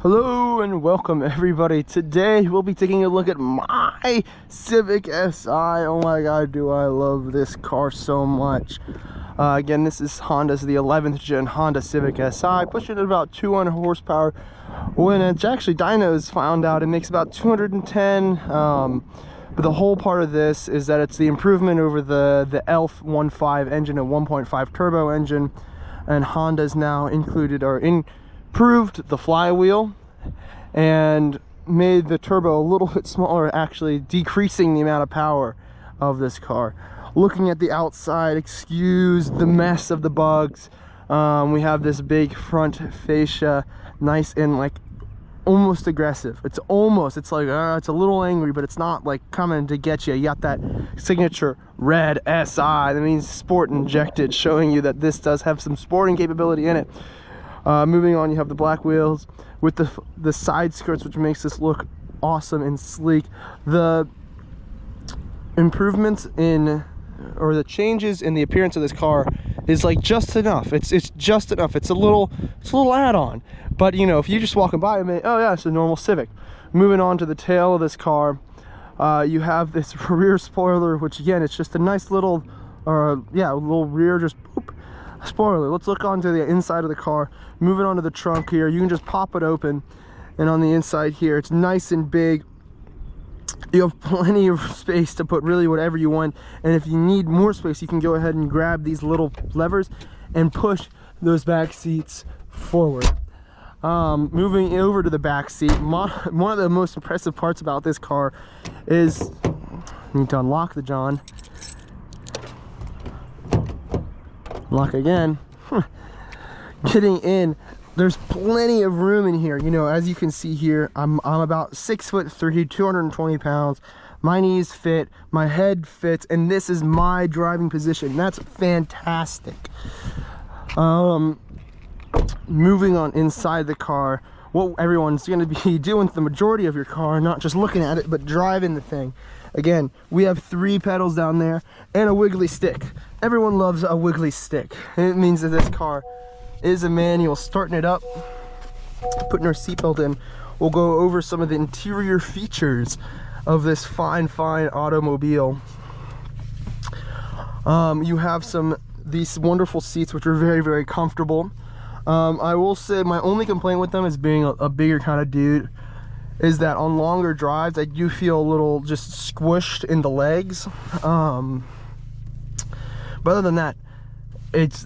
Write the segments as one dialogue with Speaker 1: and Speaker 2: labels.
Speaker 1: Hello and welcome everybody. Today we'll be taking a look at my Civic Si. Oh my god, do I love this car so much. Again, this is Honda's the 11th gen Honda Civic Si, pushing at about 200 horsepower. When it's actually dynos found out it makes about 210. But the whole part of this is that it's the improvement over the ELF-1.5 engine, a 1.5 turbo engine, and Honda's now included or improved the flywheel and made the turbo a little bit smaller, actually decreasing the amount of power of this car. Looking at the outside, excuse the mess of the bugs. We have this big front fascia, nice and like almost aggressive. It's like it's a little angry, but it's not like coming to get you. You got that signature red SI, that means sport injected, showing you that this does have some sporting capability in it. Moving on, you have the black wheels with the side skirts, which makes this look awesome and sleek. The improvements in, or the changes in the appearance of this car is like just enough. It's just enough. It's a little add-on. But you know, if you're just walking by, oh yeah, it's a normal Civic. Moving on to the tail of this car, you have this rear spoiler, which again, it's just a nice little, little rear just boop spoiler. Let's look onto the inside of the car. Moving on to the trunk here, you can just pop it open, and on the inside here, it's nice and big. You have plenty of space to put really whatever you want, and if you need more space, you can go ahead and grab these little levers and push those back seats forward. Moving over to the back seat, one of the most impressive parts about this car is, you need to unlock the John. Lock again. Getting in, there's plenty of room in here. You know, as you can see here, I'm about 6'3", 220 pounds. My knees fit, my head fits, and this is my driving position. That's fantastic. Moving on inside the car, what everyone's going to be doing with the majority of your car, not just looking at it, but driving the thing. Again, we have 3 pedals down there and a wiggly stick. Everyone loves a wiggly stick. It means that this car is a manual. Starting it up, putting our seatbelt in, we'll go over some of the interior features of this fine automobile. You have these wonderful seats, which are very comfortable. I will say my only complaint with them is being a bigger kind of dude, is that on longer drives I do feel a little just squished in the legs. But other than that,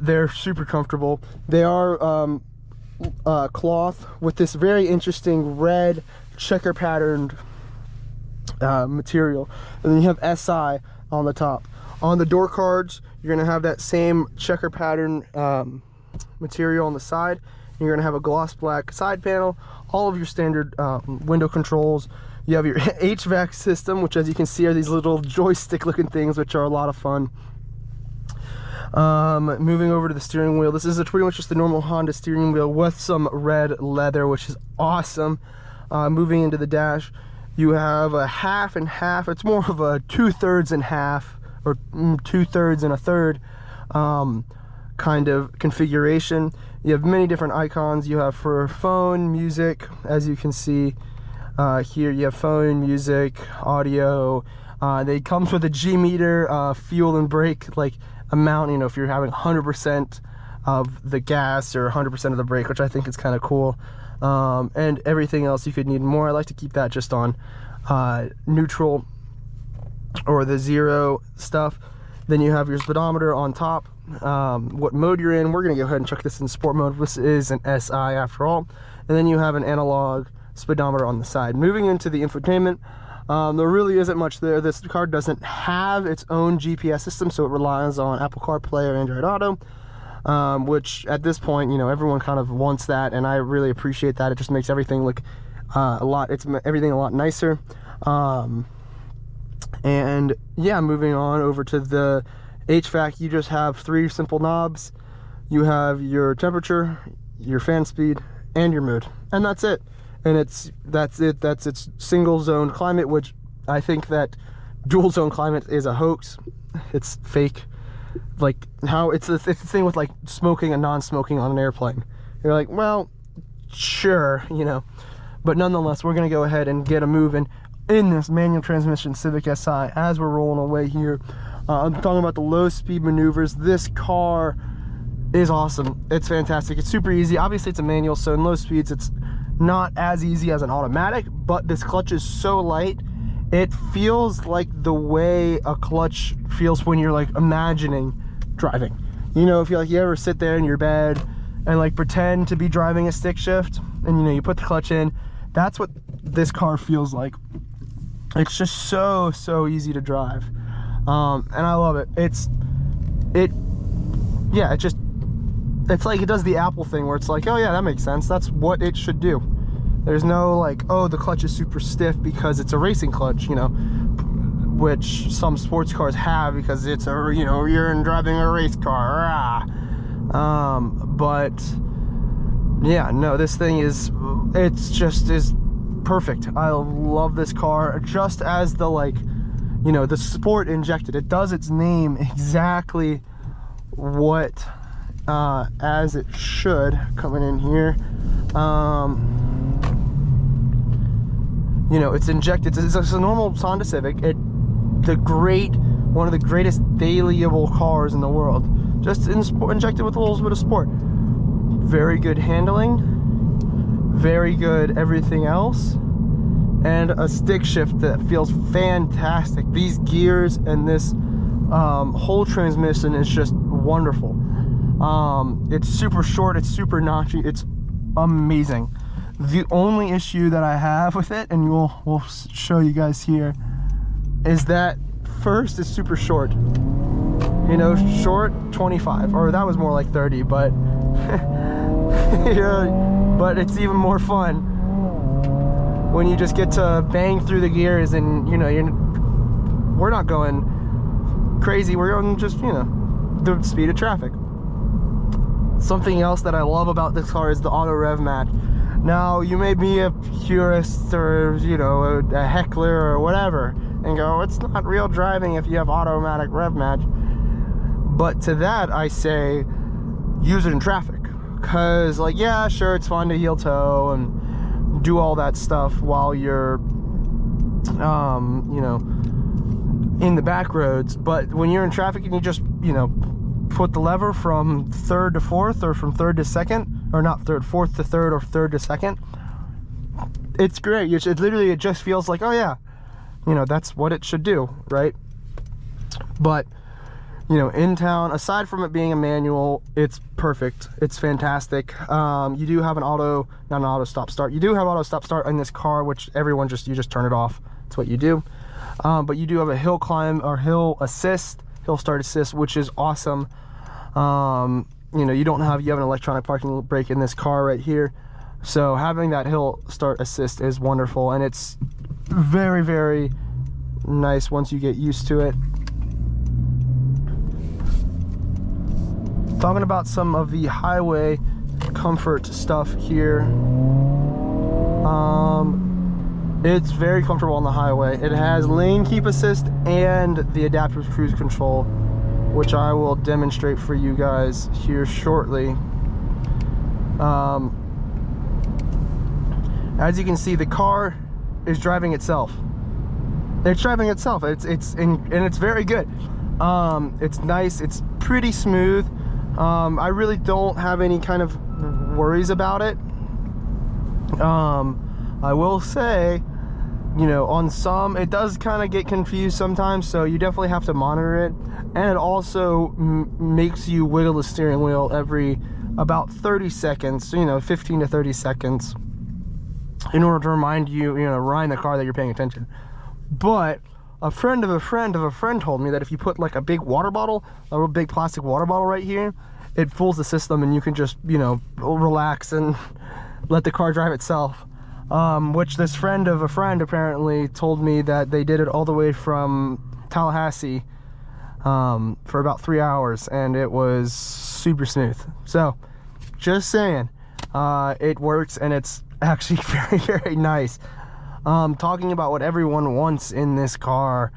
Speaker 1: they're super comfortable. They are cloth with this very interesting red checker patterned material, and then you have SI on the top. On the door cards, you're gonna have that same checker pattern material on the side. You're gonna have a gloss black side panel, all of your standard window controls. You have your HVAC system, which as you can see are these little joystick looking things, which are a lot of fun. Moving over to the steering wheel, this is pretty much just the normal Honda steering wheel with some red leather, which is awesome. Moving into the dash, you have a half and half. It's more of a 2/3 and half, or 2/3 and a third kind of configuration. You have many different icons. You have for phone, music, as you can see here. You have phone, music, audio. It comes with a G meter, fuel and brake like amount, you know, if you're having 100% of the gas or 100% of the brake, which I think is kind of cool. And everything else you could need more. I like to keep that just on neutral or the 0 stuff. Then you have your speedometer on top, what mode you're in. We're gonna go ahead and check this in sport mode. This is an SI after all. And then you have an analog speedometer on the side. Moving into the infotainment, there really isn't much there. This car doesn't have its own GPS system, so it relies on Apple CarPlay or Android Auto, which at this point, you know, everyone kind of wants that, and I really appreciate that. It just makes everything look everything a lot nicer. And yeah, moving on over to the HVAC, you just have 3 simple knobs. You have your temperature, your fan speed, and your mood, and that's it. And that's its single zone climate, which I think that dual zone climate is a hoax. It's fake. Like how it's the thing with like smoking and non-smoking on an airplane. You're like, well, sure, you know, but nonetheless, we're gonna go ahead and get a moving in this manual transmission Civic Si as we're rolling away here. I'm talking about the low speed maneuvers. This car is awesome. It's fantastic. It's super easy. Obviously it's a manual, so in low speeds it's not as easy as an automatic, but this clutch is so light. It feels like the way a clutch feels when you're like imagining driving. You know, if you ever sit there in your bed and like pretend to be driving a stick shift, and you know, you put the clutch in, that's what this car feels like. It's just so easy to drive, and I love it. It's like it does the Apple thing where it's like, oh yeah, that makes sense, that's what it should do. There's no like, oh, the clutch is super stiff because it's a racing clutch, you know, which some sports cars have because it's a, you know, you're driving a race car. But yeah, no, this thing is, it's just is perfect. I love this car, just as the, like, you know, the sport injected. It does its name exactly what as it should. Coming in here, you know, it's injected. It's a normal Honda Civic. One of the greatest dailyable cars in the world. Just injected with a little bit of sport. Very good handling, very good everything else, and a stick shift that feels fantastic. These gears and this whole transmission is just wonderful. It's super short, it's super notchy, it's amazing. The only issue that I have with it, and we'll show you guys here, is that first it's super short. You know, short 25, or that was more like 30, but yeah, but it's even more fun when you just get to bang through the gears, and you know, we're not going crazy, we're going just, you know, the speed of traffic. Something else that I love about this car is the auto rev match. Now, you may be a purist, or you know, a heckler or whatever, and go, it's not real driving if you have automatic rev match. But to that I say, use it in traffic, because like, yeah, sure, it's fun to heel toe and do all that stuff while you're you know, in the back roads, but when you're in traffic and you just, you know, put the lever from third to fourth, or from third to second, or not third, fourth to third, or third to second, it's great. It literally, it just feels like, oh yeah, you know, that's what it should do, right? But you know, in town, aside from it being a manual, it's perfect. It's fantastic. You do have not an auto stop start. You do have auto stop start in this car, which everyone you just turn it off. That's what you do. But you do have a hill climb, or hill start assist, which is awesome. You know, you have an electronic parking brake in this car right here. So having that hill start assist is wonderful, and it's very, very nice once you get used to it. Talking about some of the highway comfort stuff here. It's very comfortable on the highway. It has lane keep assist and the adaptive cruise control, which I will demonstrate for you guys here shortly. As you can see, the car is driving itself. It's driving itself. And it's very good. It's nice. It's pretty smooth. I really don't have any kind of worries about it. I will say, you know, on some, it does kind of get confused sometimes, so you definitely have to monitor it. And it also makes you wiggle the steering wheel every about 30 seconds, you know, 15 to 30 seconds, in order to remind you, you know, remind the car that you're paying attention. But a friend of a friend of a friend told me that if you put like a big water bottle, a real big plastic water bottle right here, it fools the system, and you can just, you know, relax and let the car drive itself. Which this friend of a friend apparently told me that they did it all the way from Tallahassee for about 3 hours, and it was super smooth. So just saying, it works, and it's actually very, very nice. Talking about what everyone wants in this car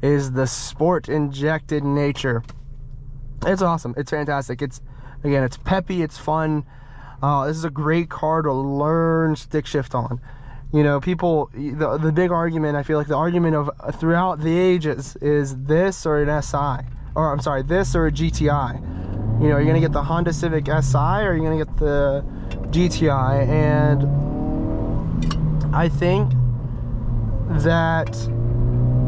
Speaker 1: is the sport injected nature. It's awesome. It's fantastic. It's, again, it's peppy, it's fun. This is a great car to learn stick shift on. You know, people, the big argument, I feel like the argument of throughout the ages is this or an SI, or I'm sorry, this or a GTI. You know, are you gonna get the Honda Civic Si, or are you gonna get the GTI? And I think that,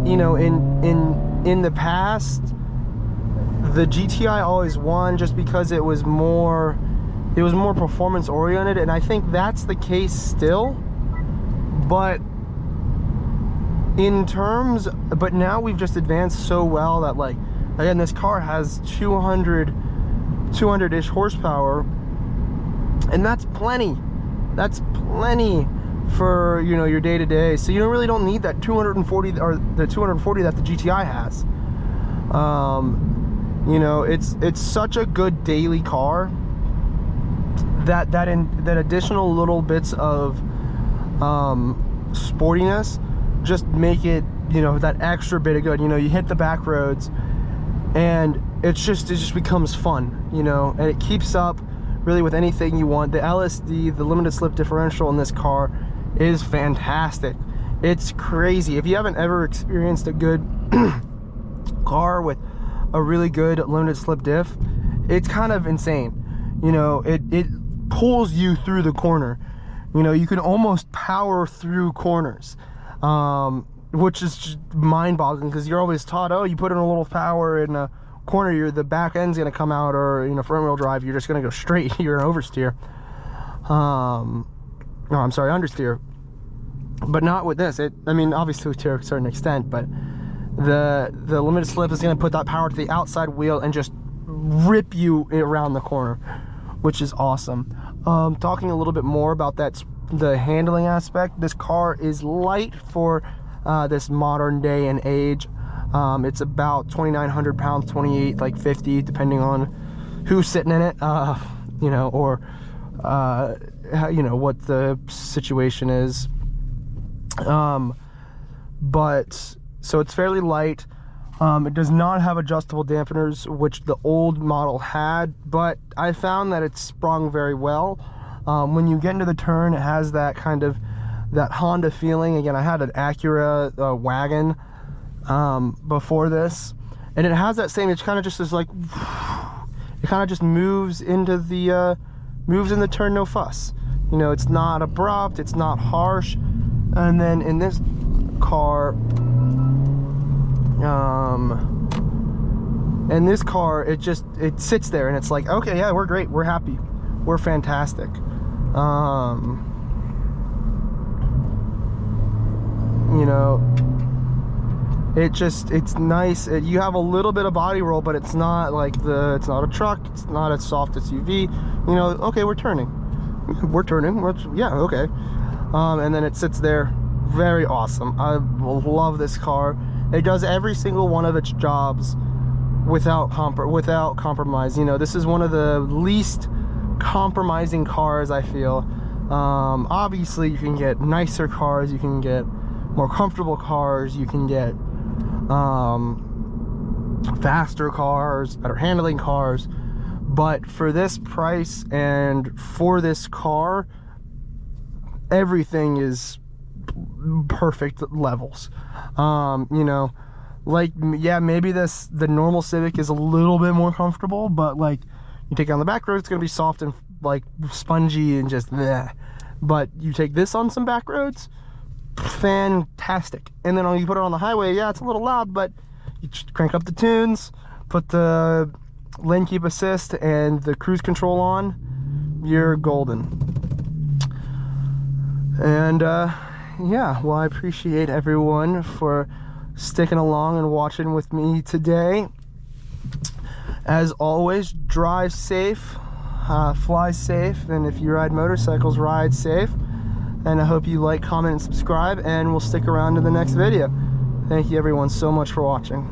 Speaker 1: you know, in the past, the GTI always won just because it was more performance oriented, and I think that's the case still. But now we've just advanced so well that, like, again, this car has 200-ish horsepower, and that's plenty. That's plenty for, you know, your day-to-day. So you really don't need that 240 or the 240 that the GTI has. You know, it's such a good daily car that additional little bits of sportiness just make it, you know, that extra bit of good. You know, you hit the back roads and it just becomes fun, you know, and it keeps up really with anything you want. The LSD, the limited slip differential in this car is fantastic. It's crazy. If you haven't ever experienced a good car with a really good limited slip diff, it's kind of insane. You know, it pulls you through the corner. You know, you can almost power through corners, which is just mind-boggling, because you're always taught, oh, you put in a little power in a corner, the back end's gonna come out, or, you know, front-wheel drive, you're just gonna go straight. You're an oversteer. No, I'm sorry, understeer. But not with this. I mean, obviously to a certain extent, but the limited slip is gonna put that power to the outside wheel and just rip you around the corner, which is awesome. Talking a little bit more about the handling aspect, this car is light for this modern day and age. It's about 2,900 pounds, 28, like 50, depending on who's sitting in it, you know, or you know, what the situation is. But so it's fairly light. It does not have adjustable dampeners, which the old model had, but I found that it sprung very well. When you get into the turn, it has that kind of that Honda feeling. Again, I had an Acura wagon before this, and it has that same, it's kind of just as like, it kind of just moves into the moves in the turn, no fuss. You know, it's not abrupt, it's not harsh. And then in this car, it sits there and it's like, okay, yeah, we're great, we're happy, we're fantastic. You know, it's nice. You have a little bit of body roll, but it's not like it's not a truck, it's not a soft SUV. You know, okay, we're turning, yeah, okay. And then it sits there, very awesome. I love this car. It does every single one of its jobs without compromise. You know, this is one of the least compromising cars, I feel. Obviously you can get nicer cars, you can get more comfortable cars, you can get faster cars, better handling cars, but for this price and for this car, everything is perfect levels. You know, like, yeah, maybe the normal Civic is a little bit more comfortable, but like, you take it on the back road, it's gonna be soft and like spongy and just bleh. But you take this on some back roads, fantastic. And then when you put it on the highway, yeah, it's a little loud, but you just crank up the tunes, put the lane keep assist and the cruise control on, you're golden. And yeah, well, I appreciate everyone for sticking along and watching with me today. As always, drive safe, fly safe, and if you ride motorcycles, ride safe. And I hope you like, comment, and subscribe, and we'll stick around to the next video. Thank you everyone so much for watching.